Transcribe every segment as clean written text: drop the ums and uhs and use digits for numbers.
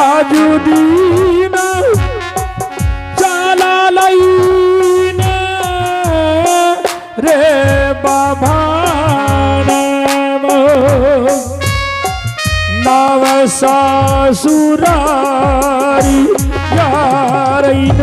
आजू दीन चला लईन रे बाबा नव ससुरारी यारैन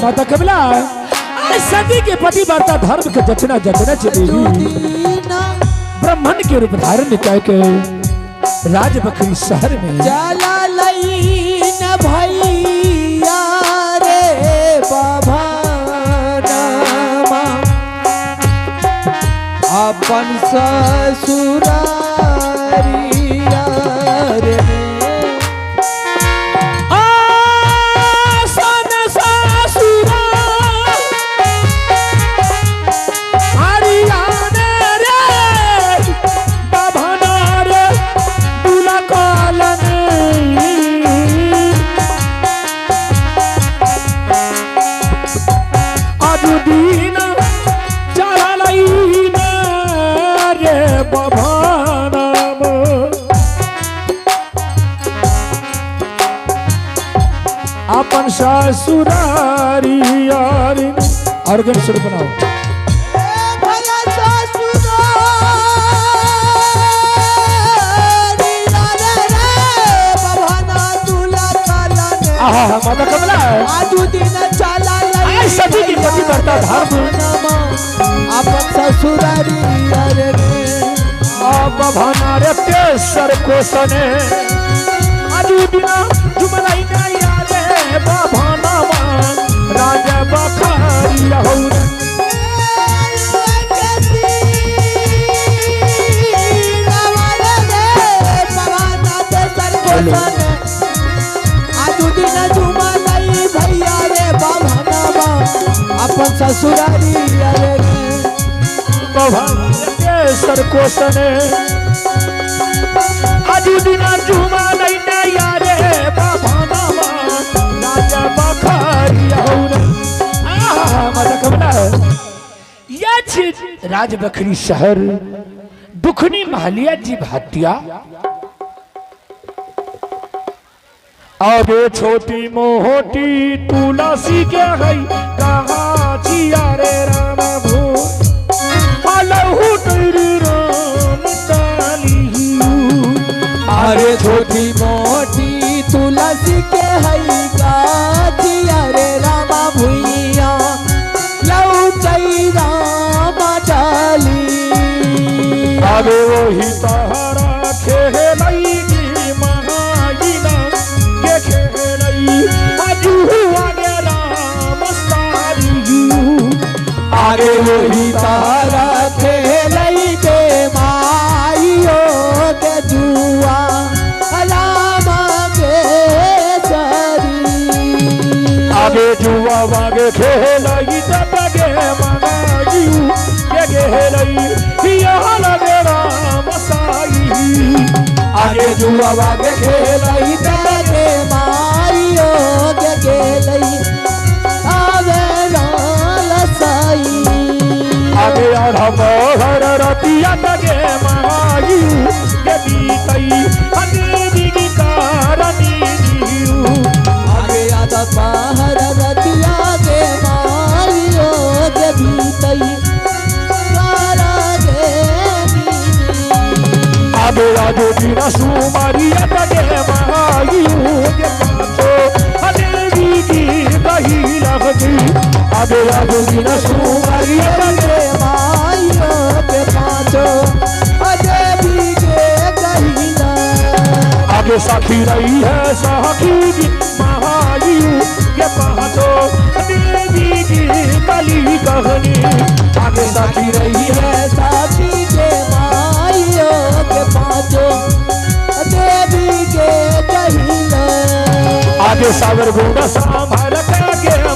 माता कमला सती के पति वार्ता धर्म के जचना जचना चली ब्राह्मण के रूप धारण करके राजबकरी शहर में चला लईन भैया रे बाबा अपन ससुरारिया रे अपन ससुरारी यारी और गन शुरू बनाओ भैया ससुरारी रे बभना तुला काला ने माता कमला आजू दिन चला आई सभी की पति करता धर्म अपन ससुरारी रे अब भनारे तेसर को सने आजू दिन जुमलाई ना यारे बाबा नामा राजा बखारी हौर आजू दिन जुमलाई भैया रे बाबा नामा अपन ससुरारी रे बाबा तेसर को सने आजू दिन जुमलाई ना यारे बाबा नामा राजा बखारी हौर माता कमला राजबकरी शहर दुखनी महलिया जी भाटिया अबे छोटी मोटी तुलसी के है कहाँ जिया रे राम भू अलहू तेरी राम ताली अरे छोटी मोटी तुलसी के है जिया रे राम भुइया लऊ चई राम डाली अबे वही तहरा खेलई महागिना के खेलई अजू आगे राम सारी आगे वही तारा खेलई के माइयो के जुआ राम के सरी आगे जुआ वागे खेलई तबगे मनाई के खेलई यहाँ लगे राम साई आगे जुआ वागे खेलई तबगे माइयो के खेलई आवे लाल साई आगे आधा मोहर रतिया तगे माई के बीतई आगे दिगी तारनी जीऊ आगे आधा बाहर रतिया के माइयो के बीतई आगे आजो बिना सुमारिया तगे माई के पाछो देवी की दही लगती आगे आजो बिना सुमारिया तगे माइयो के पाछो देवी के दही आगे साखी रही है साखी की महायू के पाछो देवी की कली कहनी आगे साखी रही है साथी के माइयो के पाछो देवी के दही आगे सागर गुंडा संभाल के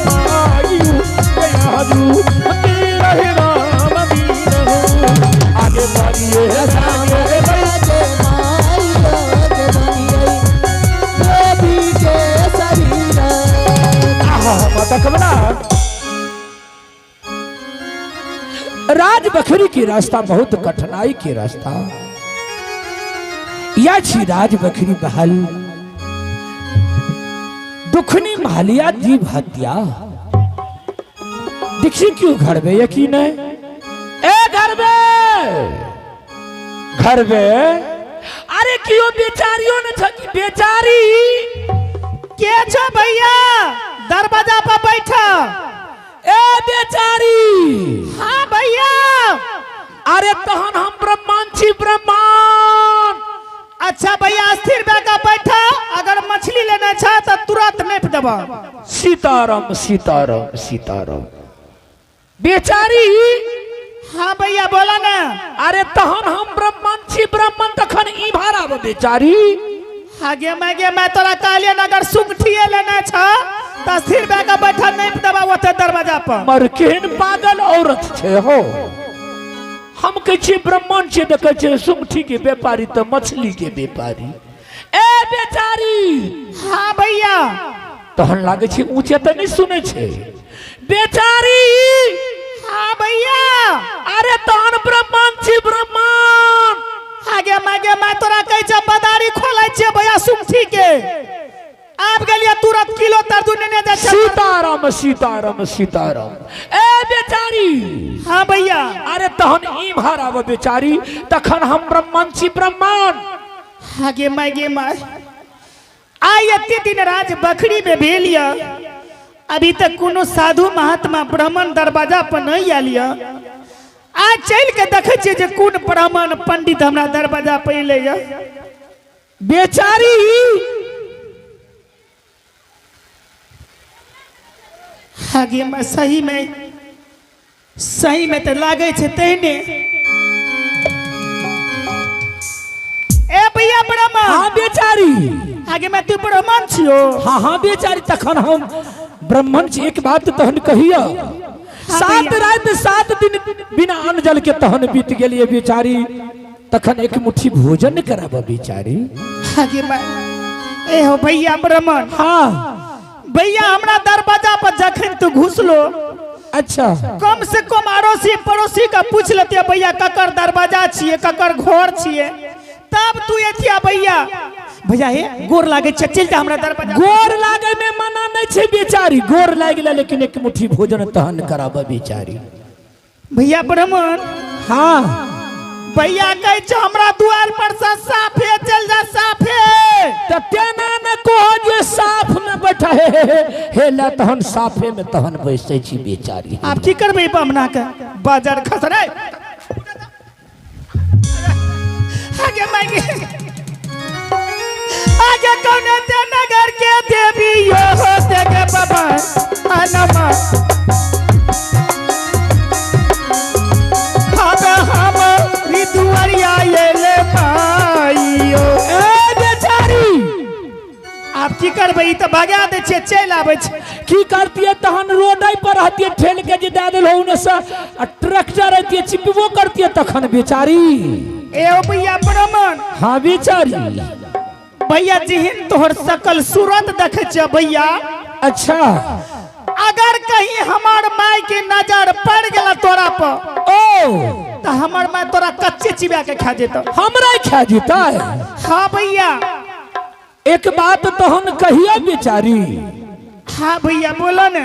मायू के आजू तेरा राम मीन राज बखरी की रास्ता बहुत कठिनाई की रास्ता। या छी राज बखरी बहल दुखनी मालिया जीव हत्या। देखिए क्यों घर में यकीन है ए घर में अरे क्यों बेचारियों ने थकी बेचारी के छो भैया दरवाजा पर बैठा ए बेचारी। हाँ भैया। अरे तहन हम ब्रह्मांड छी ब्रह्मांड। अच्छा भैया स्थिर बैठा बैठा अगर मछली लेना चाह तो तुरंत मेप देबा। सीताराम सीताराम सीताराम। बेचारी हाँ भैया बोला ना। अरे तहन हम ब्रह्मांड छी ब्रह्मांड तखन ई भाड़ा बेचारी। आगे मैं तोरा कहलिए अगर सुंगठिए लेना छा तो स्थिर बैठा बैठा मेप देबा ओते दरवाजा पर। मर केहन पागल औरत छे हो। हम कह छी ब्राह्मण छे देखे छे सुंगठी के व्यापारी तो मछली के व्यापारी। ए बेचारी। हाँ भैया। तहन लागे छे ऊंचे तो नहीं सुने छे बेचारी। हाँ भैया। अरे तहन ब्राह्मण छी ब्राह्मण। आगे मैं तोरा कह छ बदारी खोलै छे भैया सुंगठी के। आप गलिया तुरंत किलो तरदू ने दे छे। सीताराम सीताराम सीताराम। ए बेचारी। हाँ भैया। अरे तहन ई भाड़ा बेचारी तखन हम ब्राह्मण छी ब्राह्मण। आगे मैं आई एते दिन राज बखरी में भेलिया अभी तक कोनो साधु महात्मा ब्राह्मण दरवाजा पर नहीं आलिया। आज चल के देखे छे जे कोन ब्राह्मण पंडित हमरा दरवाजा पे ले जा। बेचारी। आगे मैं सही में तो लागे छे तेने। ए भैया ब्राह्मण। हाँ बेचारी। आगे मैं तू ब्राह्मण छियो। हाँ बेचारी तखन हम ब्राह्मण छी। एक बात तहन कहिया 7 रात 7 दिन बिना अन्न जल के तहन बीत गेलिए बेचारी तखन एक मुट्ठी भोजन करब बेचारी। आगे मैं ए हो भैया ब्राह्मण। हाँ भैया हमरा दरवाजा पर जखन तू घुसलो अच्छा कम से कम अड़ोसी पड़ोसी का पूछ लेते भैया ककर दरवाजा छिए ककर घर छिए तब तू एथिया भैया। भैया हे गोर लागे चल जा हमरा दरवाजा। गोर लागे में मना नहीं छे बेचारी। गोर लाग गेला लेकिन एक मुट्ठी भोजन तहन कराब बेचारी। भैया ब्राह्मण। हाँ भैया कह छ हमरा द्वार पर से साफे चल जा साफे। त तेना न कहो जे साफ में बैठा हे ला तहन साफे में तहन बैसे छी बेचारी। आप की करबे बामना के बाजार खसरे। आगे कौन ते नगर के देवी यो होते के बाबा अनमा हम रिदुआरिया ये ले पाइयो। ए बेचारी। आप की करबे त भागा दे छे चल आबै छे। की करतिए तहन रोडै पर रहतिए ठेल के जे दे देल होने से ट्रैक्टर रहतिए चिपबो करतिए तखन बेचारी। ए ओ भैया ब्राह्मण। हाँ बेचारी। भैया जिहन तोहर सकल सूरत देखे छे भैया। अच्छा अगर कहीं हमार माई के नजर पड़ गला तोरा पर ओ तो हमार माई तोरा कच्चे चिबा के खा जेतो। हमरा खा जीता है। हाँ भैया। एक बात तहन कहिया बेचारी। हाँ भैया बोलो न।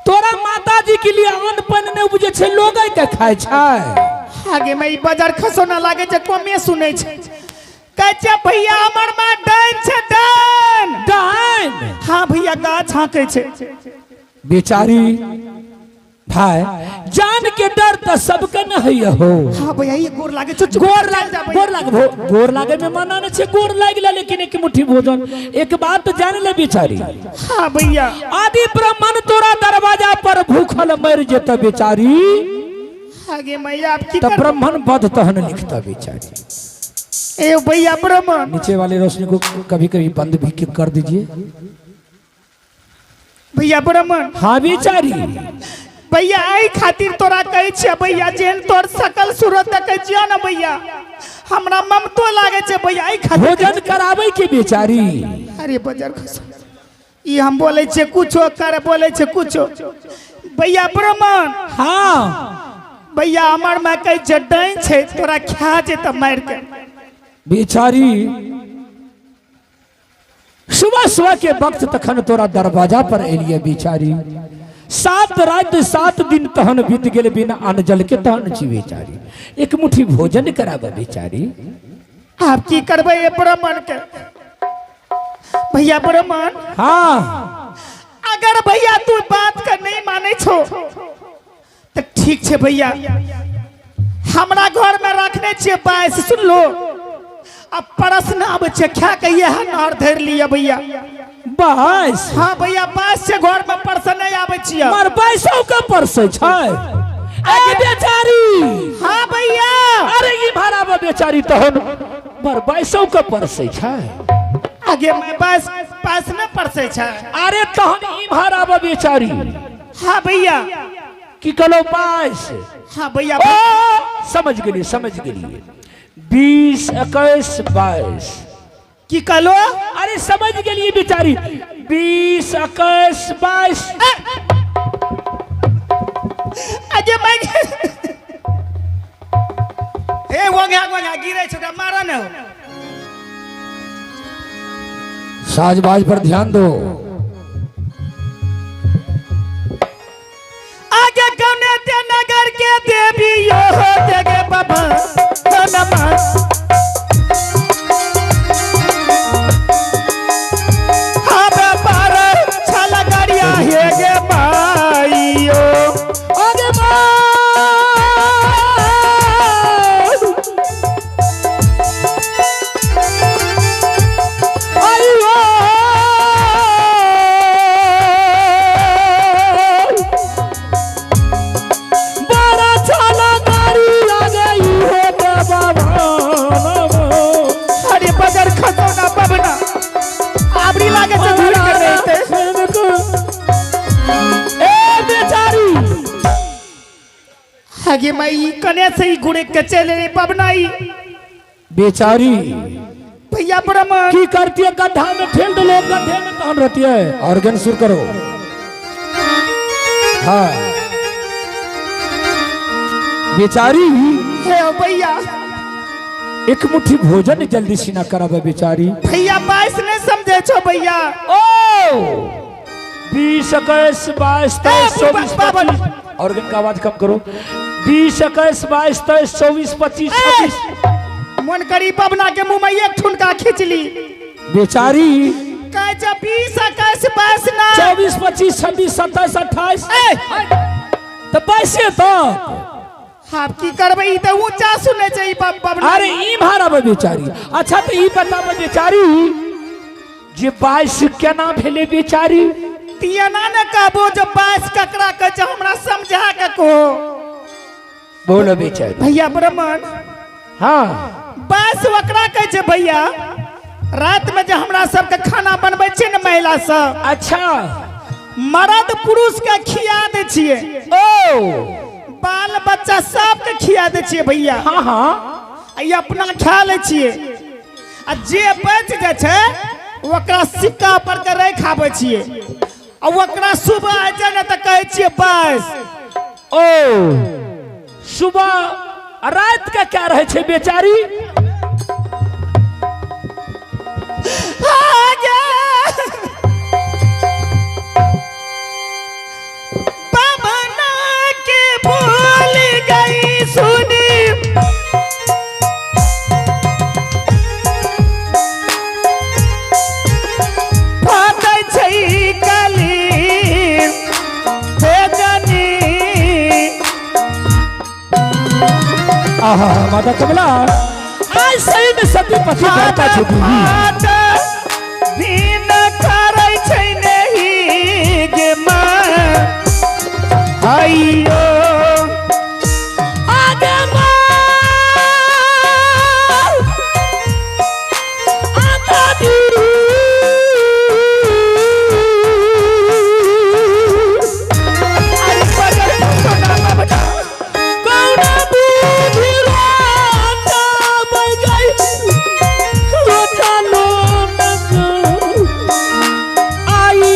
तोरा माता जी के लिए अन्न पानी नहीं बुझे छे लोग के खाए छै। आगे मैं बाजार खसो ना लागे जे कमे सुनै छै। कच्चा भैया हमर मां डाइन छे डाइन डाइन। हाँ भैया गाछ हाके छे बेचारी। भाई जान के डर तो सबके न है हो। हाँ भैया ये गोर लागे चुप गोर लागे में मना न छे। गोर लागिला लेकिन एक मुट्ठी भोजन। एक बात जान ले बेचारी। हाँ भैया। आदि ब्राह्मण तोरा दरवाजा पर भूखल मर जेता बेचारी। आगे मैं आपकी तब ब्राह्मण बद तहन लिखता बेचारी। ए भैया ब्राह्मण। नीचे वाली रोशनी को कभी कभी बंद भी कर दीजिए भैया ब्राह्मण। हाँ बेचारी। भैया आई खातिर तोरा कहे छे भैया जेन तोर सकल सूरत देखे छिया ना भैया हमरा ममतो लागे छे भैया आई खातिर भोजन करावे के बेचारी। अरे बाजार खस ई हम बोले छे कुछो कर बोले छे कुछो। भैया ब्राह्मण। हाँ भैया हमार में कई जड्डाई छे तोरा खा जे त मार के बेचारी सुबह सुबह के वक्त तखन तोरा दरवाजा पर एलिए बेचारी 7 रात 7 दिन तहन बीत गेल बिना अन्न जल के तहन छी बेचारी एक मुट्ठी भोजन कराबे बेचारी आप की करबे ये ब्राह्मण के भैया ब्राह्मण हाँ अगर भैया तू बात का नहीं माने छो तो ठीक छे भैया हमरा घर में रखने छे बाइस सुन लो अब प्रश्न अब छे क्या कहिए हन और धर लिया भैया बाइस हाँ भैया बाइस से घर में प्रश्न नहीं आवे छिया मार बाइसों का परसे छै ए बेचारी हाँ भैया अरे ई भाड़ा बा बेचारी तहन मार बाइसों का परसे छै आगे मैं बाइस पास न परसे छे अरे तहन ई भाड़ा बा बेचारी हाँ भैया की कलो बाइस हाँ भैया समझ गेली 20 21 22 की कलो अरे समझ गेली बेचारी 20 21 22 अजे मैं ए वंगा गिरे छोटा मारा न साजबाज पर ध्यान दो आगे कौने ते नगर के देवी यो देगे बाबा नमा हाँ व्यापार छला गाड़िया हे गे माइयो आगे आगे मई कने से ही घुड़े के चले रे पबनाई बेचारी भैया ब्राह्मण की करती है गड्ढा में ठेल दो लोग गड्ढे में तहन रहती है ऑर्गन शुरू करो हाँ बेचारी हे भैया एक मुट्ठी भोजन जल्दी से ना करावे बेचारी भैया बाइस ने समझे छो भैया ओ 20 21 22 23 24 25 ऑर्गन का आवाज कम करो 20 21 22 23 24 25 26 मन करी पबना के मुंह में एक ठुनका खींच ली बेचारी कह जा 20 21 22 ना 24 25 26 27 28 तो पैसे तो आप की करबे ई तो ऊंचा सुने चाहिए पबना अरे ई भाड़ा बे बेचारी अच्छा तो ई बताबे बेचारी जे 22 केना भेले बेचारी तियाना ने कहबो जो 22 ककरा के जो हमरा समझा के को बोलो बेचारी भैया ब्राह्मण हाँ 22 ओकरा के जे भैया रात में जो हमरा सबके खाना बनबै छै न महिला सब अच्छा मर्द पुरुष के खिया दे छिए ओ बाल बच्चा सबके खिया दे छिए भैया हाँ हाँ ई अपना खा ले छिए आ जे बच जाय छै ओकरा सिक्का पर के रख आबै छिए आ ओकरा सुबह आ जाय न त कहै छिए बस ओ सुबह रात का क्या रहे छे बेचारी पवना के बोल गई सुनी फाटै छै कली भेजनी आहा माता कमला आज सही में सती पति करता छे दिन करै छै नहीं गे मां आइयो आगे मां आता दी अरे बगल सोना बाबा कौना बूढ़ी राता बन गई रोता लोटक आई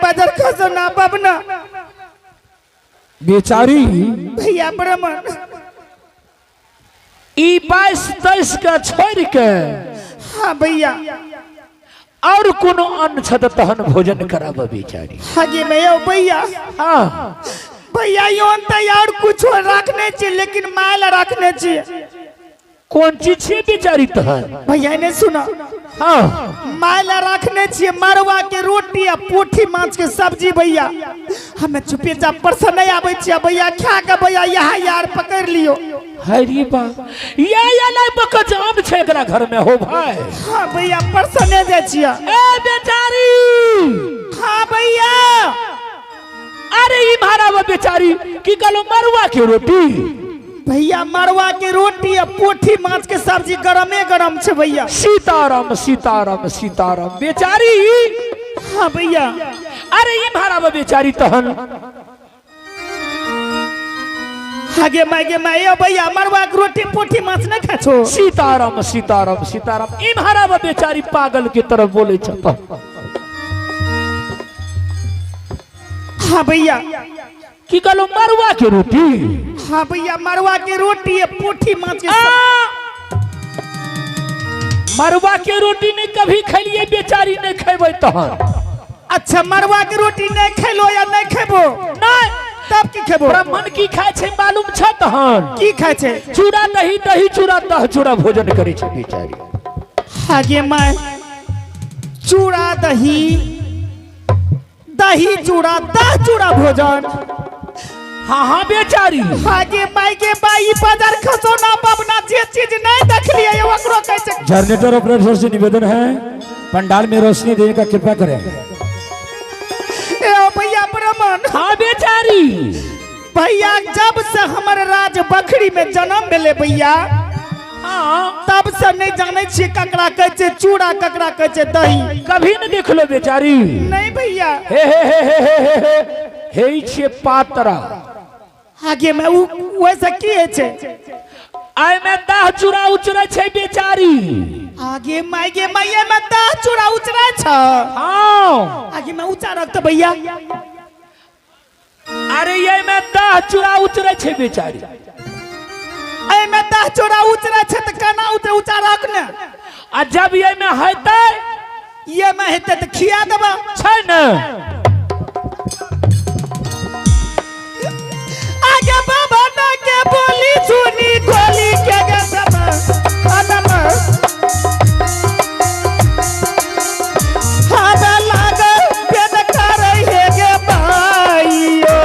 बाजार खसो ना पबना बेचारी भैया ब्राह्मण ई 22-23 का छोड़ के हाँ भैया और कोनो अन्न छत तहन भोजन कराब बेचारी आगे में यो भैया हाँ भैया यो यार कुछ रखने चाहिए लेकिन माल रखने चाहिए कौन चीज छे बेचारी तहन भैया ने सुना हाँ माल रखने चाहिए मरवा के रोटी आ पोठी माछ के सब्जी भैया हमें चुपे जा परस नहीं आवे छिया भैया खा के भैया यहाँ यार पकड़ लियो हरी बा या नहीं पका जाम छे एकरा घर में हो भाई हाँ भैया परस नहीं दे छिया ए बेचारी हाँ भैया अरे ई मारा वो बेचारी की कहलो मरवा के रोटी भैया मरवा के रोटी आ पोठी माछ के सब्जी गरमे गरम छे भैया सीताराम सीताराम सीताराम बेचारी हाँ भैया अरे ई मारा वो बेचारी तहन आगे मैं भैया मरवा के रोटी पोठी माछ न खा छो सीताराम सीताराम सीताराम ई मारा वो बेचारी पागल की तरफ बोले छत हाँ भैया की कहलो मरवा के रोटी हाँ भैया मरवा के रोटी है पोठी माछ के मरवा के रोटी नहीं कभी खैलिए बेचारी नहीं खेबे तहन अच्छा मरवा के रोटी नहीं खेलो या नहीं खेबो नहीं तब की खेबो ब्राह्मण की खाए छे मालूम छ तहन की खाए छे चूड़ा दही दही चूड़ा दह चूड़ा भोजन करे छे बेचारी आगे मैं चूड़ा दही दही चूड़ा दह चूड़ा भोजन हाँ हाँ बेचारी आगे माई के बाई बाजार खसो ना पबना जे चीज नहीं देख लिया ये ओकरो कैसे जनरेटर ऑपरेटर से निवेदन है पंडाल में रोशनी देने का कृपा करें ए भैया ब्राह्मण हाँ बेचारी भैया जब से हमारे राज बखरी में जन्म भेले भैया हाँ तब से नहीं जाने छिए ककरा कहै चूड़ा ककरा कहै दही कभी न देख लो बेचारी नहीं भैया हे हे हे हे हे हे हे हे छे पातरा आगे में वैसा की है छे आय में दाह चूड़ा उचरे छे बेचारी आगे माइगे माइये में दाह चूड़ा उचरे छ हाँ आगे में ऊंचा रख तो भैया अरे ये में दाह चूड़ा उचरे छे बेचारी ए में दाह चूड़ा उचरे छ त केना उचरे ऊंचा रख ने आ जब ये में हेतै ये में हेतै त खिया देबा छै न आगे बाबा ना के बोली सुनी गोली के गे सब अनम हादा लागे पेद करे हे गे भाईयो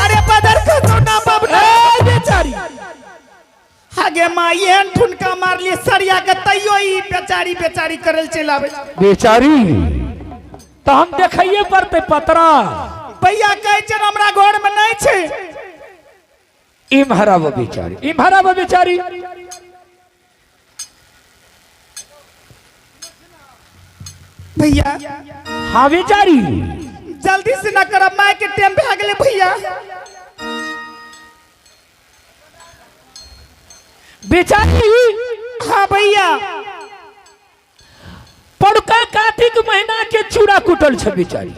अरे बदर खसो ना बबना बेचारी आगे मां ये ठुनका मार लिए सरिया के तैयो ई बेचारी बेचारी करल चलावे बेचारी तो हम देखिए पड़ते पतरा भैया कहै छै हमरा घर में नहीं छै इम हराब बेचारी भैया हाँ बेचारी जल्दी से ना करब माय के टाइम भए गेलै भैया बेचारी हाँ भैया पड़का कार्तिक महीना के चूड़ा कुटल छ बेचारी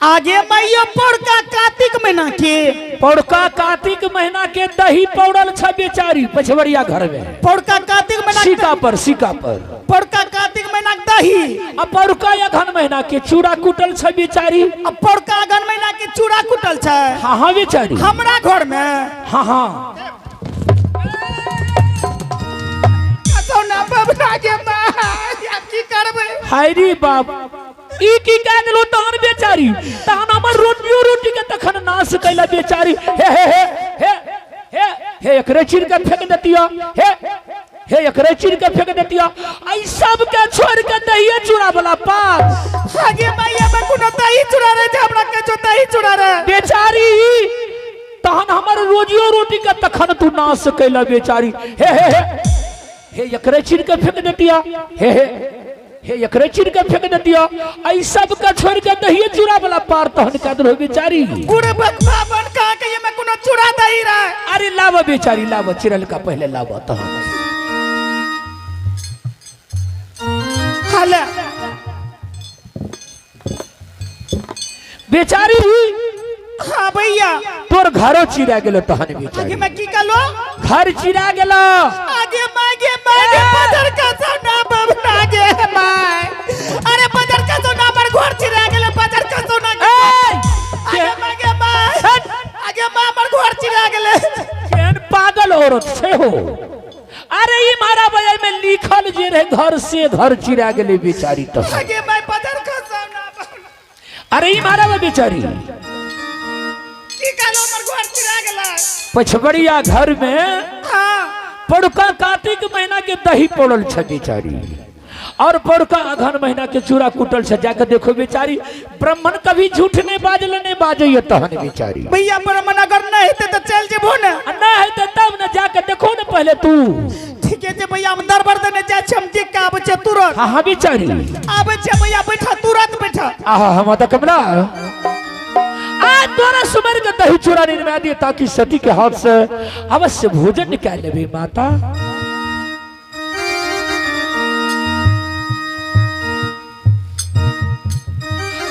आगे मैया पड़का कार्तिक महीना के पड़का कार्तिक महीना के दही पौड़ल छ बेचारी पछवरिया घर में पड़का कार्तिक महीना सिक्का पर पड़का कार्तिक महीना के दही अब पड़का अगहन महीना के चूड़ा कुटल छ बेचारी अब पड़का अगहन महीना के चूड़ा कुटल छै हाँ हाँ बेचारी हमरा घर में हाँ हाँ ना बबना के मां की करबे हायरी बाप ई की कह देलो तहन बेचारी तहन हमर रोटी के तखन नाश कैला बेचारी हे हे हे हे हे हे एकरे चीर के फेंक देतिया हे हे एकरे चीर के फेंक देतिया आई सब के छोड़ के दहिए चूड़ा वाला पात आगे मैया में कोनो दही चूड़ा रे हमरा के जो दही चूड़ा रे बेचारी तहन हमर रोटी के तखन तू नाश कैला बेचारी हे हे हे हे एकरे चीर के फेंक देतिया हे हे हे एकरे चीर के फेंक देतिया आई सब का छोड़ के दहिए चूड़ा वाला पार तहन का दो बेचारी गुड़ बकवा बन का के ये में कोनो चूड़ा दही रे अरे लावा बेचारी लावा चिरल का पहले लावा तहन हाले बेचारी हाँ भैया तोर घरो चिरा गेलो तहन बेचारी आगे मैं की कलो घर चिरा गेलो आगे मागे बदर का सोना बबना गे माय अरे बदर का सोना पर घर चिरा गेले बदर का सोना आगे मागे माय आगे मां पर घर चिरा गेले केन पागल औरत से हो अरे ई मारा बजाय में लिखल जे रहे घर से घर चिरा गेले बेचारी तो आगे मैं बदर का सोना अरे ई मारा बेचारी की कलो पर घर चिरा गेला पछबड़िया घर में हां पड़का कार्तिक महीना के दही पड़ल छ बेचारी और पड़का अघन महीना के चूड़ा कुटल छ जाकर देखो बेचारी ब्राह्मण कभी झूठ नहीं बाजले नहीं बाजैय तहन बेचारी भैया ब्राह्मण अगर नहीं हेते तो चल जेबो ना ना हेते तब न जाकर देखो न पहले तू ठीक है जे भैया हम दरबार देने जा छ हम देख के आबे छ तुरंत हां बेचारी आबे छ भैया बैठा तुरंत बैठा आहा हम त कमला आज तोरा सुमर के दही चूड़ा निर्मा दिए ताकि सती के हाथ से अवश्य भोजन निकाल लेबे माता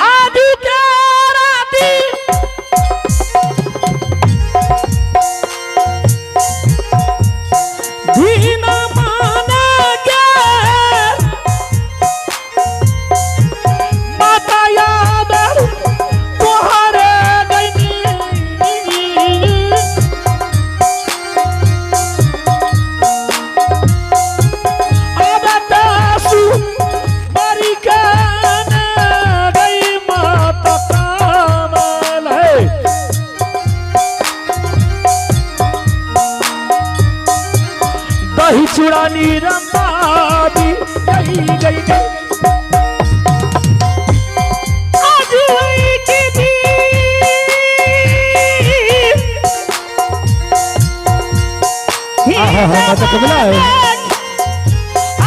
आदि के राती दीना माना के माता याद तोहरे गईनी आबतासु मरी के गई माता कामल है दही चूड़ा नीरमा दी गई आज हुई की दी माता कमला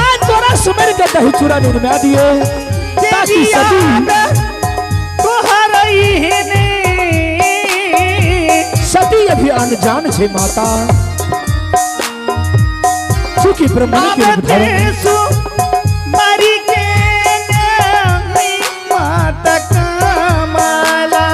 आज तोरा सुमर के दही चूड़ा निर्मा दिए ताकि सती अभी अनजान छे माता चूंकि ब्रह्मण के मरी के माता कमला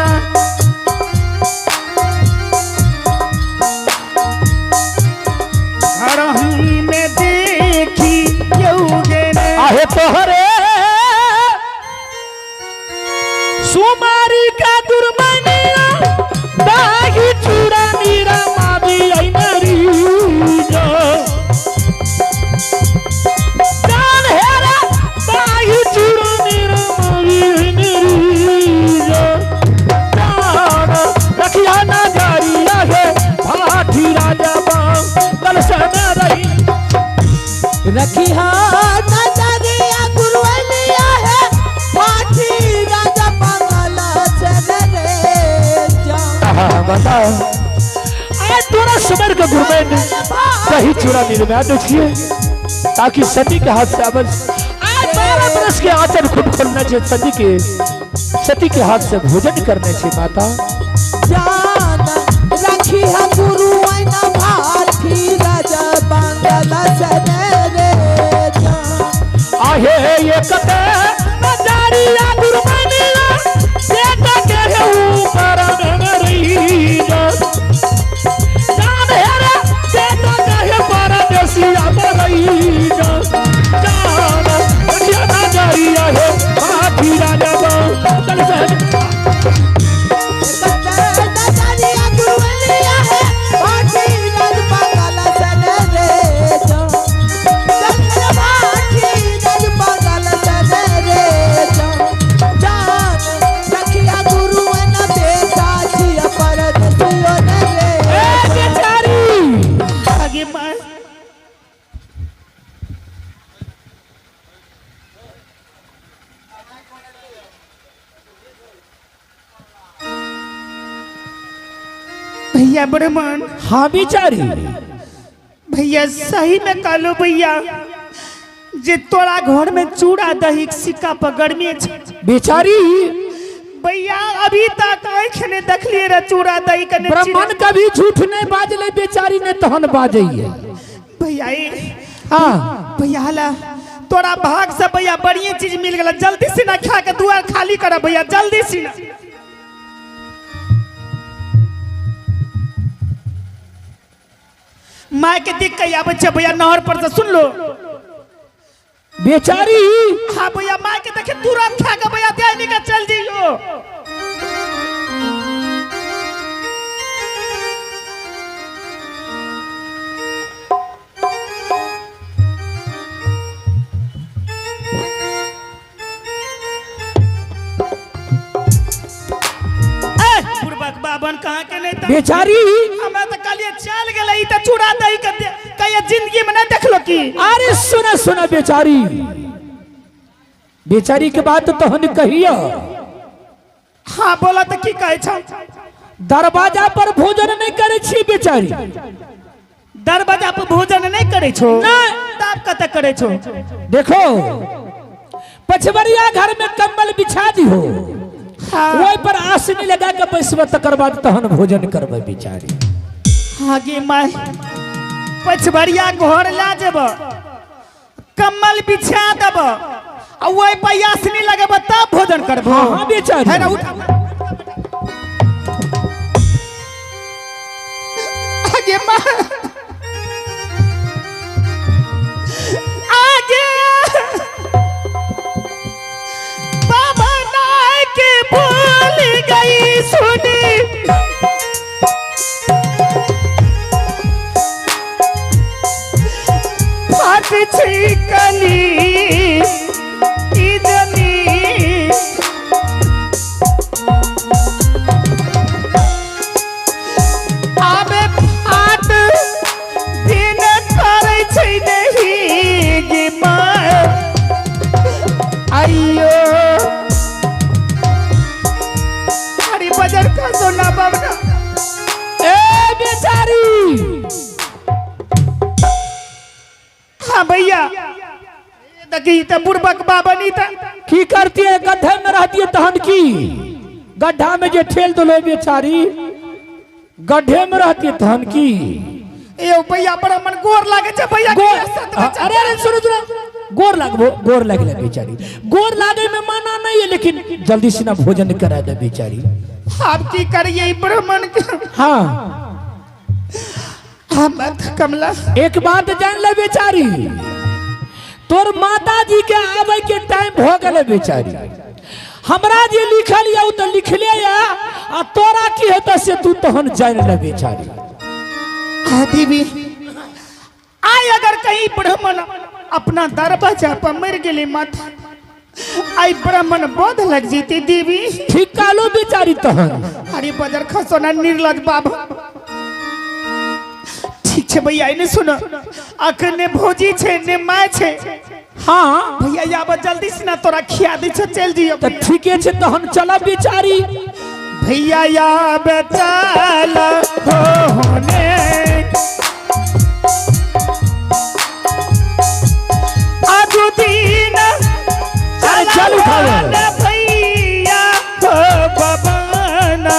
हरही में देखी योगे आहे तोहरे सुमारी का दुर्मनिया दाही चूड़ा नीरा मावी आई नरी जो जान हेरा दाही चूड़ा नीरा मावी आई नरी जो जान रखिया ना जारी है भाठी राजा बाम कल सना रही रखी हाथ नजरिया गुरुवलिया है पाठी राजा मंगला चल रे जा बता आज तोरा समर के गुरमेन दही चूड़ा निर्मा देखिए ताकि सती के हाथ से अवश्य आज 12 बरस के आंचल खुद खोलना चाहिए सती के हाथ से भोजन करने चाहिए माता जान रखी है गुरुवना पाठी राजा मंगला चल रे जा आहे ये कते नजरिया गुरमनिया बेटा के ऊपर में रही जान हेरा बेटा के पर देसिया में रही जान रखिया नजरिया है पाठी राजा चल नजरिया गुरुवलिया है पाठी राजा मंगला चल रे जा चल पाठी राजा मंगला चल रे जा जान रखिया गुरुवना बेटा जिया पर दियो रे बेचारी आगे मां भैया ब्राह्मण हाँ बेचारी भैया सही में कहलो भैया जे तोरा घर में चूड़ा दही सिक्का पकड़ में बेचारी भैया अभी तक आँख ने देखलिए रे चूड़ा दही कने ब्राह्मण कभी झूठ नहीं बाजले बेचारी ने तहन बाजैये भैया हाँ भैया हला तोरा भाग से भैया बढ़िया चीज मिल गला जल्दी से ना खा के दुआर खाली कर भैया जल्दी से ना माँ के दिख के आवे छे भैया नहर पर से सुन लो। बेचारी हाँ भैया माँ के देखे तुरंत खा के भैया त्याग निकल चल जियो। बाबन कहाँ के नहीं था बेचारी हमें तो कल ये चल गए तो चुरा दही कर दे कहीं जिंदगी में नहीं देख लो की। अरे सुना सुना बेचारी बेचारी के बात तो हम कहियो। हाँ बोला तो की कहे छो दरवाजा पर भोजन नहीं करे छी बेचारी। दरवाजा पर भोजन नहीं करे छो तब कत करे छो। देखो पछवरिया घर में कंबल बिछा दी हो वही पर आसनी लगा के बैसब तकर बाद तहन भोजन करब बेचारी। आगे माय पछवरिया घर ला जब कम्बल बिछा दब और वही पर आसनी लगेब तब भोजन करब। हाँ बेचारी है ना उठा आगे माय आगे बाबा नाय के भूल गई सुनी फाट छिकली इदनी आबे फाट दिन करे छै नहीं गे माय आइयो अरे बजर का सोना बाबना ए बेचारी। हाँ भैया देखी तो बुड़बक बाबा नहीं था की करती है गड्ढे में रहती है तहन की गड्ढा में जो ठेल दो बेचारी गड्ढे में रहती है तहन की। ए भैया बड़ा मन गोर लागे छे भैया अरे अरे सुनो सुनो गोर लगे बेचारी गोर लागे में माना नहीं है लेकिन जल्दी से ना भोजन करा दे बेचारी। आप की करिए ब्राह्मण के। हाँ हम कमला एक बात जान ले बेचारी तोर माता जी के आवे के टाइम हो गए बेचारी। हमरा जे लिखल या तो लिखले या आ तोरा की हेता से तू तहन जान ले बेचारी। दीदी आई अगर कहीं ब्राह्मण अपना दरवाजा पर मर गए मत आई ब्राह्मण बोध लग जीती देवी ठीक कालो बेचारी तहन। अरे बजर खसोना निर्लज बाबा ठीक छे भैया इने सुनो अखने भोजी छे ने माय छे। हाँ भैया याब जल्दी से ना तोरा खिया दी छे चल जियो तो ठीक है तहन चला बेचारी। भैया याब चल होने आजू दिन चल उठाओ भैया हो बबना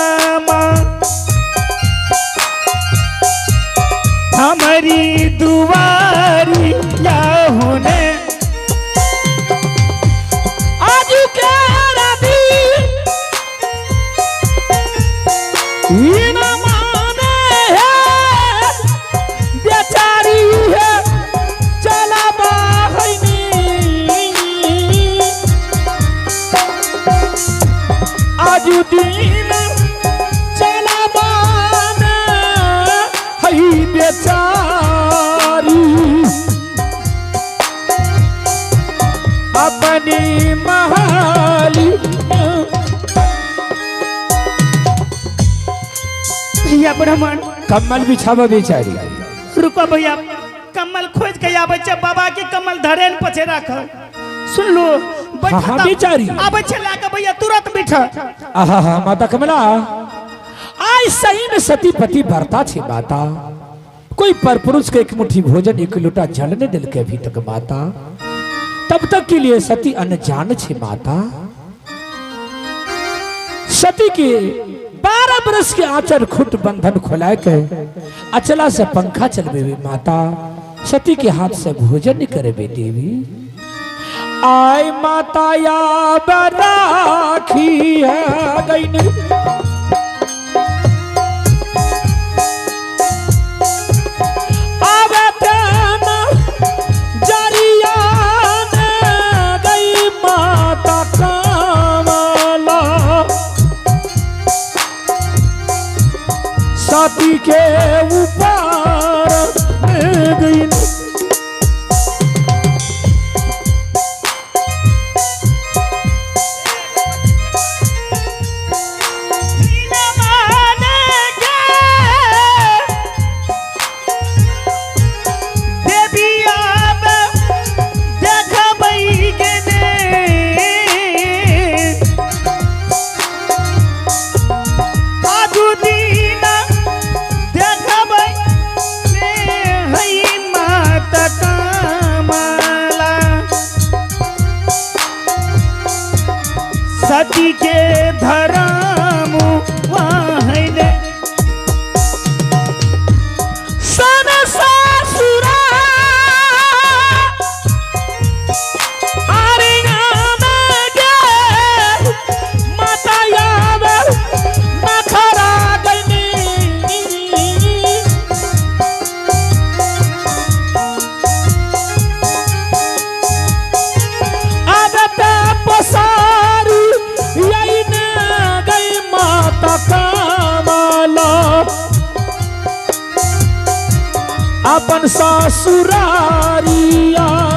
हमारी दुआरी या होने आज के राती ये ना माने है बेचारी है चला बाहनी आज दिन चला बाना है बेचारी अपनी महाली। भैया ब्राह्मण कम्बल बिछावा बेचारी। रुको भैया कमल खोज के आबे छे बाबा के कमल धरेन पछे राख सुन लो हाँ बेचारी आबे छे लाके भैया तुरंत बिठा। आहा माता कमला आज सही में सती पति बरता छे माता कोई पर पुरुष के एक मुट्ठी भोजन एक लोटा जल ने दिल के अभी तक माता तब तक के लिए सती अनजान छे माता। सती के 12 बरस के आचर खुट बंधन खोलाए के अचला से पंखा चलबे माता सती के हाथ से भोजन करे देवी। आय माता या बराखी है गई के ऊपर में गई। सती के धराम वाहने सन ससुरा आरियाम गे माता याद नखरा गनी। अब ते पसारी यही ने गई माता कमला अपन ससुरारिया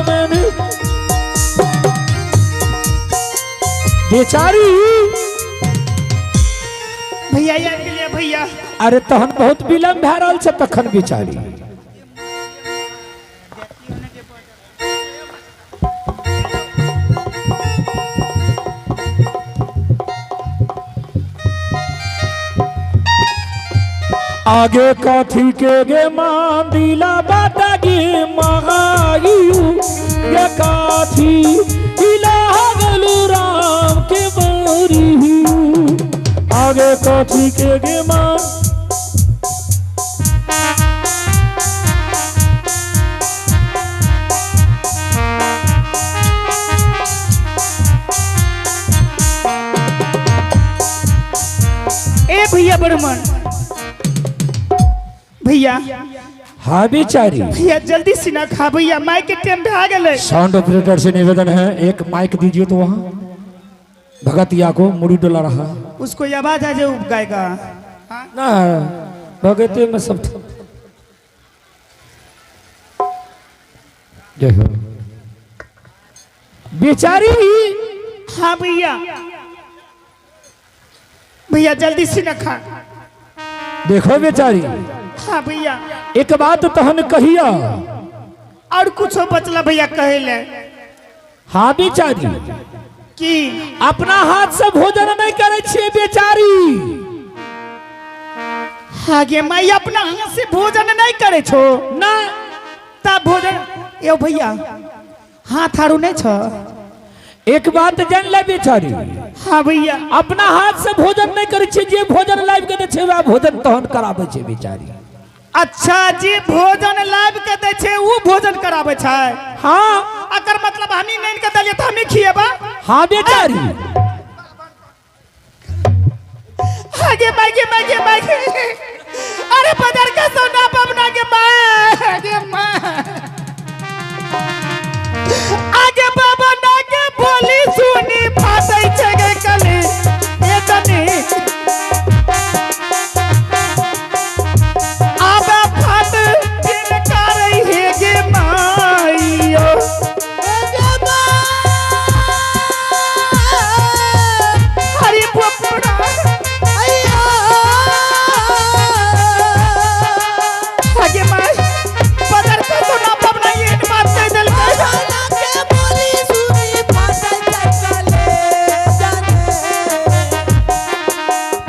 में बेचारी। भैया याद के लिए भैया अरे तहन बहुत विलम्ब भए रहल छै तखन बेचारी। आगे कथी के गे मान दिला बाटा गे महायु ये कथी इलाह गलू राम के मोरी। आगे कथी के गे मान ए भैया बड़मन भैया। हाँ बेचारी। भैया जल्दी से ना खा भैया, माइक के टाइम पे आ गए। साउंड ऑपरेटर से निवेदन है एक माइक दीजिए तो वहाँ भगतिया को मुड़ी डोला रहा। उसको ये आवाज आ जाए गाएगा ना भगते में सब देखो बेचारी। हाँ भैया भैया जल्दी से ना खा। देखो बेचारी हाँ भैया एक बात तहन कहिया और कुछ बचला भैया कहे ले। हाँ बेचारी कि अपना हाथ से भोजन नहीं करे छे बेचारी। आगे माई अपना हाथ से भोजन नहीं करे छो ना तब भोजन यो भैया हाथ आरू नहीं छो। एक बात जान ले बेचारी। हाँ भैया अपना हाथ से भोजन नहीं करे छे जे भोजन लाइव के दे छे वह भोजन तहन कराबे छे बेचारी। अच्छा जी भोजन लाइव के दे छे वो भोजन कराबे छै। हाँ अकर मतलब हमी नहीं के दलिए त हमी खिएबा। हाँ बेचारी आगे मागे अरे बाजार का सोना पवना के मां आगे मां आगे बाबा ना के बोली सुनी फाटै छै गे कली ए तनी आबे फाट दिन करई हे गे माईयो गे मां हरि पोपड़ा अय्या आगे माई बाजार का सोना पवना ये बात कह देल ना के बोली सुनी फाटै चकले जाने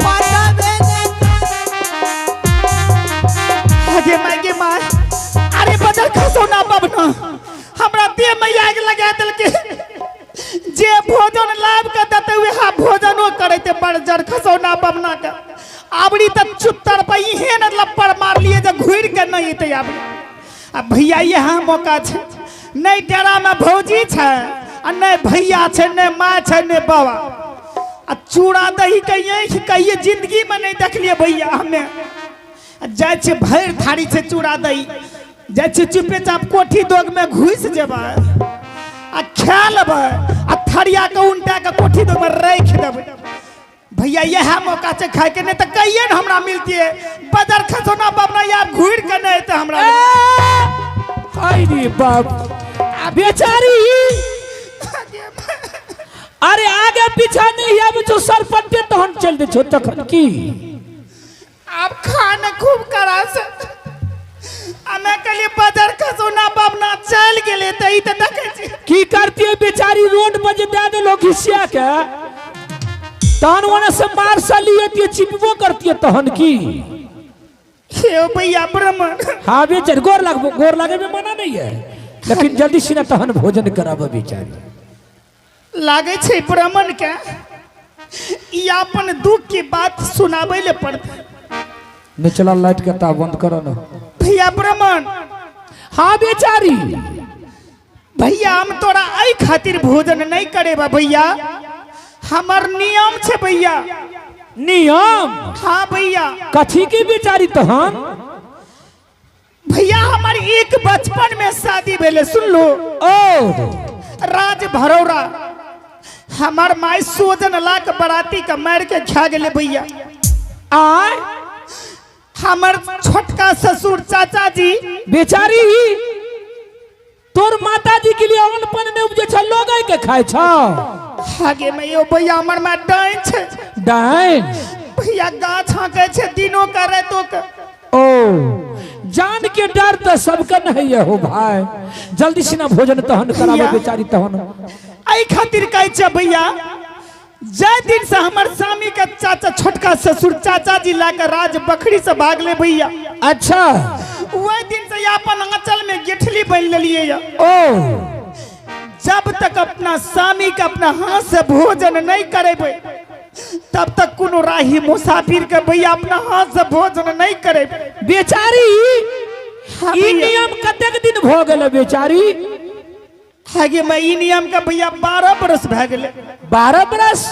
फाटा बेने आगे माई अरे बाजार का सोना पवना हमरा देह में आग लगा देल के जे भोजन लाभ के देते हुए हा भोजनो करते बड़ खसौना पवना के आबड़ी तक चुत्तर पे इहे न लपड़ मार लिए जे घुर के नहीं ते आबड़ी। अब भैया यहाँ मौका छे नहीं डेरा में भौजी छे आ नहीं भैया छे नहीं माँ छे नहीं बाबा आ चूड़ा दही कहिए जिंदगी में नहीं देखलिए भैया हमें जाए छे भर थारी से चूड़ा दही जाए छे चुपे चाप कोठी दोग में घुस जेबा आ खा लेबै आ थरिया के उल्टा के कोठी दोग में रख देबै। भैया यह मौका से खाए के नहीं तो कहिए न हमरा मिलती है बाजार खसोना बाबना या घूर के नहीं तो हमरा हाय रे बाप बेचारी अरे आगे पीछा नहीं है जो सर पट्टे तो हम चल दे छो तखन की आप खाना खूब करा से हमें कल बाजार खसोना बाबना चल गेले त ई त देखे छी की करती है बेचारी रोड पर जे दे दे लोग हिस्सा के तहन वने से मार सा लिए ती चिपबो करती है तहन की हे भैया ब्राह्मण हां बेचारी गोर लागे में मना नहीं है लेकिन जल्दी से तहन भोजन कराबो बेचारी लागे छे ब्राह्मण के ई अपन दुख की बात सुनाबै ले पड़ते ने चला लाइट के ता बंद करो ना भैया ब्राह्मण हाँ बेचारी भैया हम तोरा आई खातिर भोजन नहीं करेबा भैया हमर नियम छे भैया नियम हाँ भैया कथी की बेचारी तहन भैया हमार एक बचपन में शादी भेले सुन लो ओ राज भरौरा हमार माई सोजन लाख बराती का मार के खा गेले भैया आय हमार छोटका ससुर चाचा जी बेचारी तोर माता जी के लिए अनपन में उपजे छ लोग के खाए छ आगे में यो भैया हमर में डाइन छे डाइन भैया गाछ हाके छे दिनों का रातों का ओ जान के डर तो सबका नहीं है हो भाई जल्दी से ना भोजन तहन कराबो बेचारी तहन आई खातिर कहे छे भैया जय दिन से हमार स्वामी का चाचा छोटका ससुर चाचा जी लाकर राज बखरी से भाग ले भैया अच्छा वही दिन से अपन आंचल में गिठली बन लिए ओ जब तक अपना स्वामी का अपना हाथ से भोजन नहीं करेबे तब तक कोनो राही मुसाफिर के भैया अपना हाथ से भोजन नहीं करेबे बेचारी ई नियम कतेक दिन भ गेल बेचारी आगे मैं ई नियम का भैया 12 बरस भ गेले 12 बरस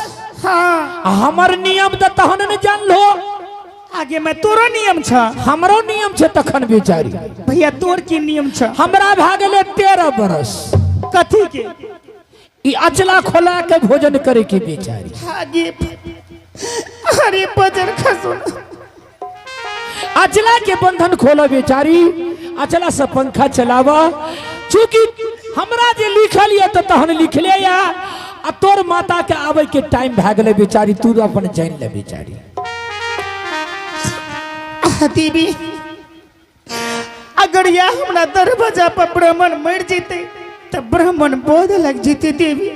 हाँ हमर नियम त तहन न जान लो आगे मैं तोरो नियम छ हमरो नियम छ तखन बेचारी भैया तोर की नियम छ हमरा भ गेले 13 बरस कथी के ई अचला खोला के भोजन करे के बेचारी आगे अरे बजर खसुन अचला के बंधन खोलो बेचारी अचला से पंखा चलावा चूंकि हमरा जे लिखल ये तो तहन लिख ले या आ तोर माता के आवे के टाइम भ गेले बेचारी तू अपन जान ले बेचारी दीदी अगर या हमरा दरवाजा पर ब्राह्मण मर जीते तो ब्राह्मण बोध लग जीते देवी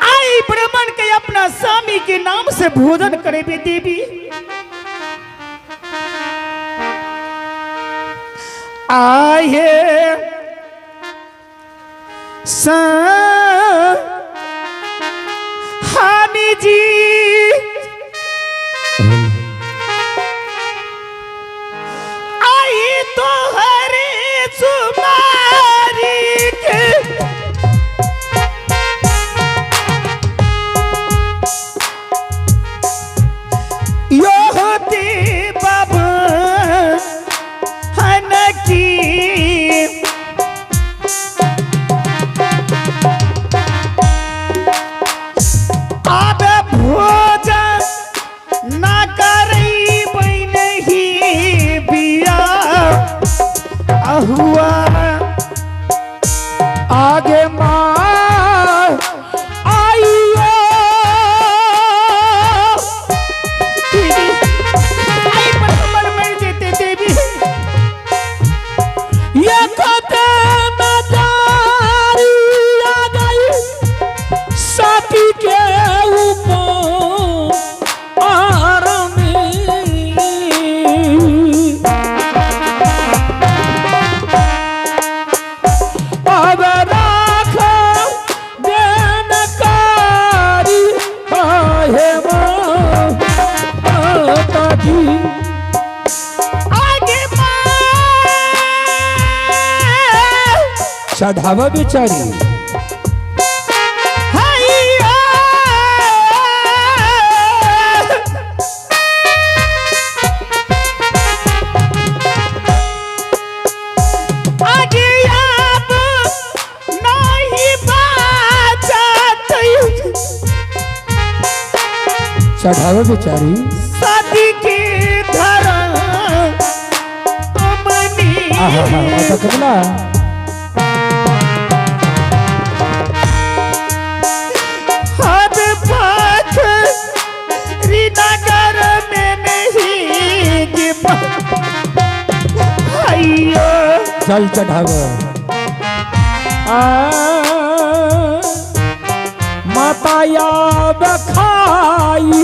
आई ब्राह्मण के अपना स्वामी के नाम से भोजन करे बे देवी आये हानि जी आई तो हरे सुमारी के यो होती बाबा हन की अब भोजन ना करई बन ही बिया अहुआ आगे मार आइयो आई पर मर जेते देवी ये कदम दारी आ गई साथी के ऊपर आरमी अब राख देनकारी है माता जी आगे चढ़ावा बेचारी चढ़ावे बेचारी शादी की धर्म आहा हा माता कमला हद पाथ श्रीनगर में नहीं अयो चल चढ़ावे माता याद खाई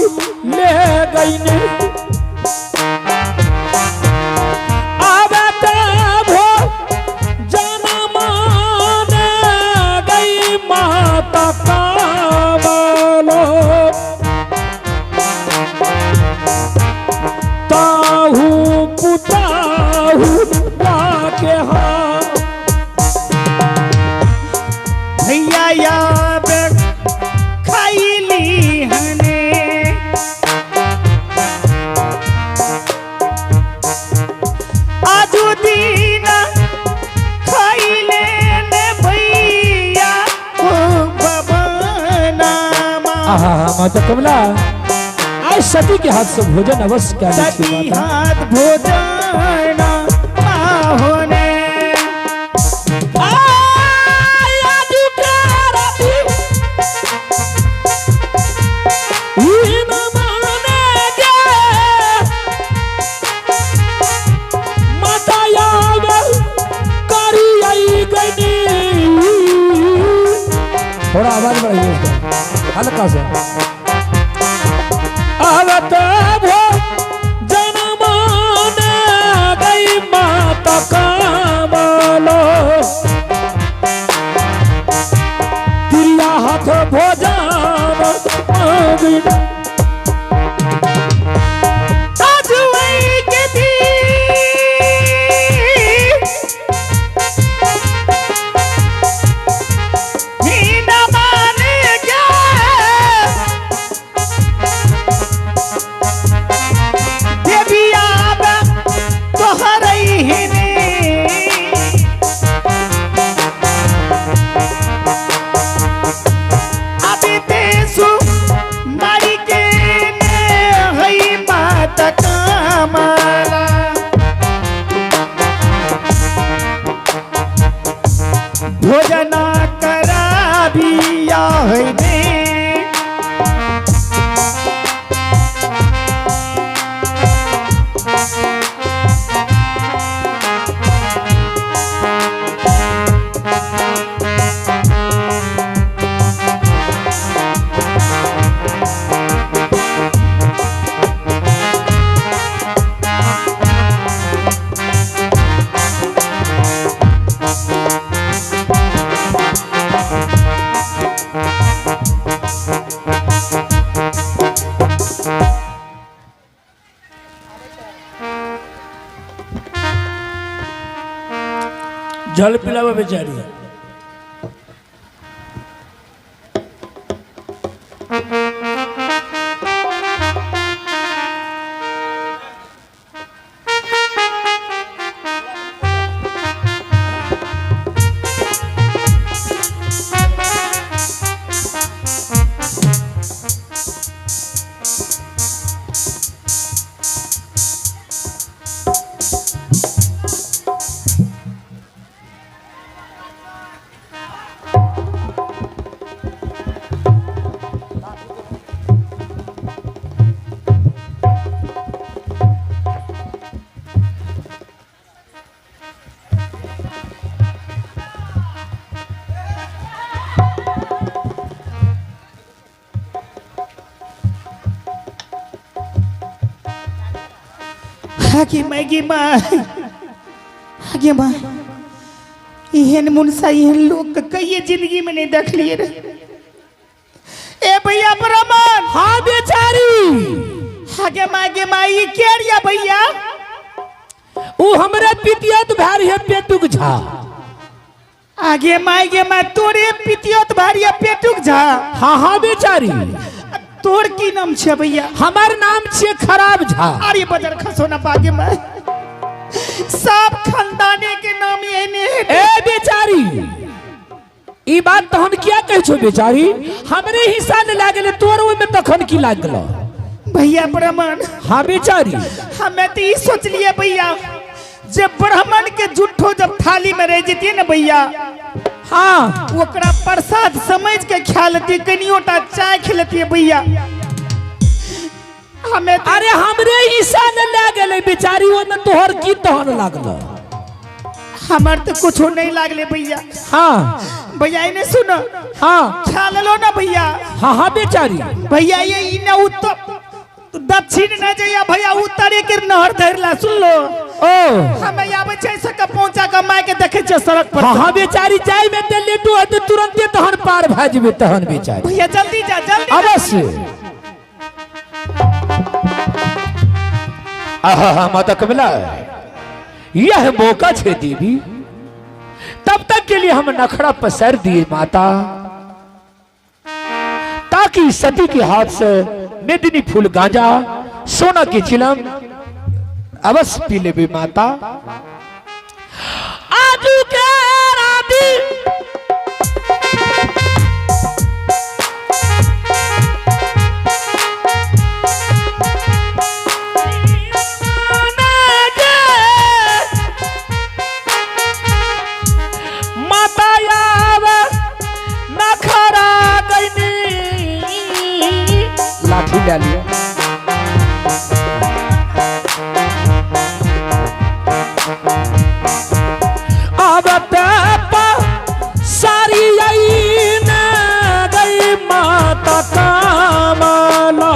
ले गई ने भैया याद खैली हने आजू दिन खैले ने भैया ओ बबनामा आहा हा माता कमला आज सती के हाथ से भोजन अवश्य क्या सती हाथ भोजन होने थोड़ा आवाज बढ़ाइए उसका हल्का सा आवत भो जनमाने गई माता कामलो तिरिया हाथ भोजन मांगी भोजना करा दिया है ने जल पिलावा बेचारी आगे माँ इहन मुनसा इहन लोग के कई जिंदगी में नहीं देख लिए रे ए भैया ब्राह्मण हाँ बेचारी आगे माँ ये क्या रिया भैया वो हमरे पितियत भारी है पेटुक झा आगे माँ तोरे पितियत भारी है पेटुक झा हाँ हाँ बेचारी तोर की नाम छे भैया हमार नाम छे खराब झा अरे बजर खसो ना पागे मैं सब खानदाने के नाम ये ने ए बेचारी ई बात तो हम क्या कह छो बेचारी हमरे हिस्सा ने लागले तोर ओय में तखन की लागलो भैया ब्राह्मण हाँ बेचारी हमें तो ये सोच लिए भैया जब ब्राह्मण के जुट्ठो जब थाली में रह जती ना भैया हाँ ओकरा प्रसाद समझ के खा लेती कनियोटा चाय खिलती है भैया हमें तो अरे हमरे ईसा न लागल बेचारी वो न तोहर की तोहर लागल हमार तो कुछ नहीं लागले भैया हाँ भैया इन्हें सुनो हाँ खा लो ना भैया हाँ हाँ बेचारी भैया ये इन्हें उत्तर दक्षिण न जाइए भैया उत्तरे के नहर धरला सुन लो ओ हमें आवे छै सके पहुंचा के माय के देखे छ सड़क पर हाँ हाँ बेचारी जाय में ते लेटू है तुरंत तहन पार भा जेबे तहन बेचारी भैया जल्दी जा जल्दी अवश्य आहा माता कमला यह मौका छे देवी तब तक के लिए हम नखड़ा पसर दिए माता ताकि सती के हाथ से मेदिनी फूल गांजा सोना की चिलम अवश्य पी ले माता आजू के राती लाठी ले लिया अब सारी न गई माता कामला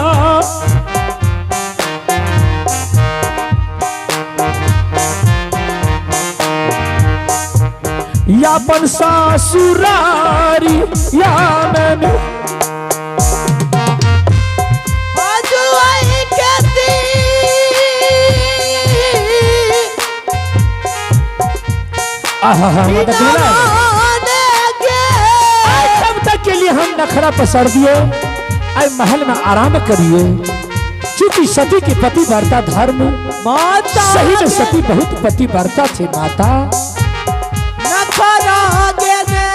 यापन सासुरारी या मैंने तब तक के लिए हम नखरा पसर दिए आई महल में आराम करिए क्योंकि सती के पति वार्ता धर्म माता सही में सती बहुत पति वार्ता थे माता नखरा देने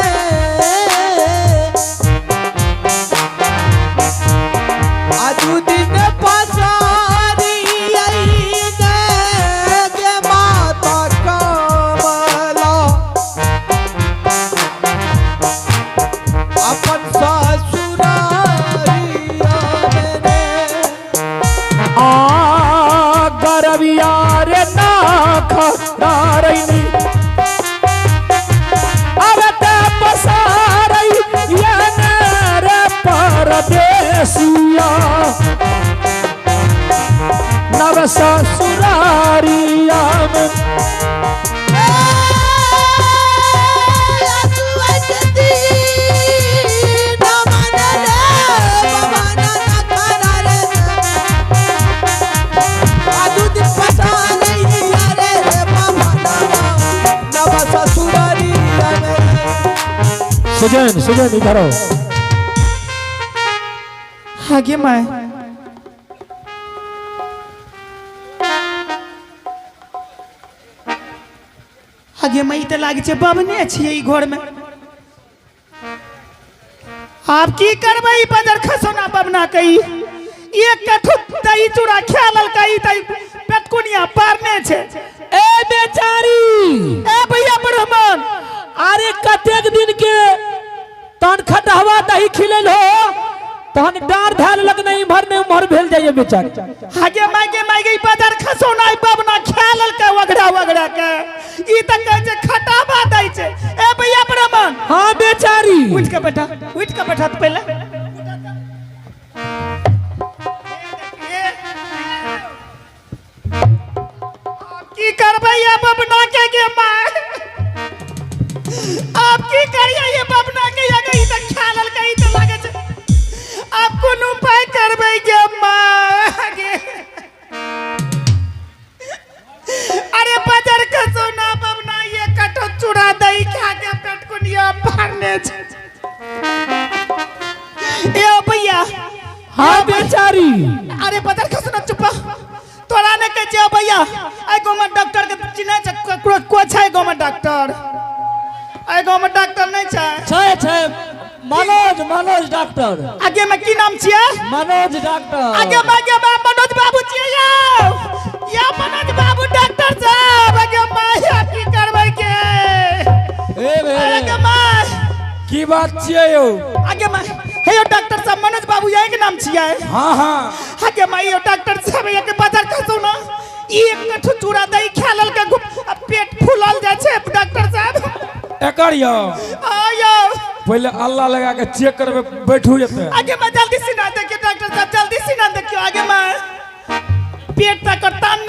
आजू दिन पसारी माता कमला अपन ससुरारिया आ गरविया रे नाखा नारैनी अवता पसारई या रे परदेसिया नव ससुरारिया में सुजन सुजन इधर आओ आगे माय आगे मैं तो लागे छे बबने छिए ई घर में आप की करबई बजर खसोना बबना कई एक कठु दही चूड़ा खेलल कई तई पेटकुनिया पारने छे ए बेचारी ए भैया ब्राह्मण अरे कतेक दिन के तन खटहवा दही खिलेल हो तहन डार धार लग नहीं भर नहीं उमर भेल जाइए बेचारी आगे मागे बजर खसोना बबना खेलल के वगड़ा वगड़ा के ई त कहे छे खटाबा दै छे ए भैया ब्राह्मण हाँ बेचारी उठ के बैठा तो पहले की करबै ये बबना के मां आप की करिए ये बबना के या गई त खेलल कई त लागे छे आप कोनो उपाय करबै के मां अरे बजर के सोना बबना ये कटो चूड़ा दही खा के पेट कुनिया फाड़ने छे ए भैया हाँ बेचारी अरे बजर के सोना चुप तोरा ने कह जे भैया आई गवर्नमेंट डॉक्टर के चिन्ह छ को छै गवर्नमेंट डॉक्टर आई गवर्नमेंट डॉक्टर नहीं छै छै मनोज मनोज डॉक्टर आगे में की नाम छियै मनोज डॉक्टर आगे में मनोज बाबू छियै या मनोज बाबू डॉक्टर साहब आगे में या की करबै के ए बे आगे में की बात छियै यौ आगे में हे यो डॉक्टर साहब मनोज बाबू यही के नाम छियै हां हां आगे में यो डॉक्टर साहब ये के बाजार खसौ ना एक कठु चूड़ा दही खा लेल के पेट फूलल जाय छै डॉक्टर साहब एकर यो आयो पहले अल्लाह लगा के चेक करबे बैठू जते आगे में जल्दी सीना देखिए डॉक्टर साहब जल्दी सीना देखियो आगे में पेट तक तान